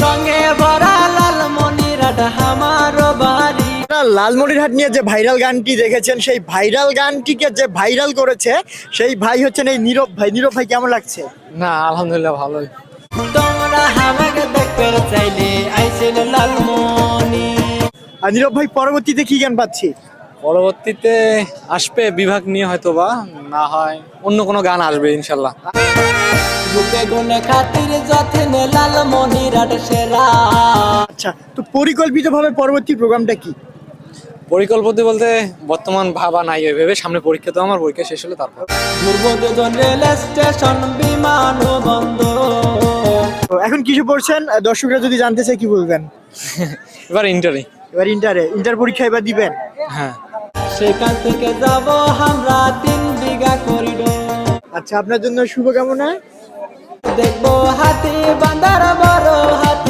রঙে ভরা লালমনিরহাট আমার বাড়ি। লালমনিরহাট নিয়ে যে ভাইরাল গানটি দেখেছেন, সেই ভাইরাল গানটিকে যে ভাইরাল করেছে সেই ভাই হচ্ছেন এই নীরব ভাই। নীরব ভাই, কেমন লাগছে? না, আলহামদুলিল্লাহ ভালোই। তোমরা আমাকে দেখতে চাইলে আইসেন লালমনি। আর নীরব ভাই, পরবর্তীতে কি গান পাচ্ছি? পরবর্তীতে আসবে বিভাগ নিয়ে, হয়তো বা না হয় অন্য কোনো গান আসবে ইনশাল্লাহ। বুকে গুনে খাতির যত্নে লালমনিরহাট সেরা। আচ্ছা, তো পরিকল্পিতভাবে পরবর্তী প্রোগ্রামটা কি? পরিকল্পনা বলতে বর্তমান ভাবা নাই ওইভাবে, সামনে পরীক্ষা, তো আমার পরীক্ষা শেষ হলে তারপর। ঘুরবো দুজন রেল স্টেশন বিমান বন্দর। তো এখন কিসে পড়ছেন? দর্শকরা যদি জানতে চায় কি বলবেন? এবার ইন্টারে। এবার ইন্টার পরীক্ষা এবার দিবেন? হ্যাঁ। সেখান থেকে যাব আমরা 3 বিঘা করিডোর। আচ্ছা, আপনার জন্য শুভকামনা। দেখবো হাতি বান্দার বড় হাতি।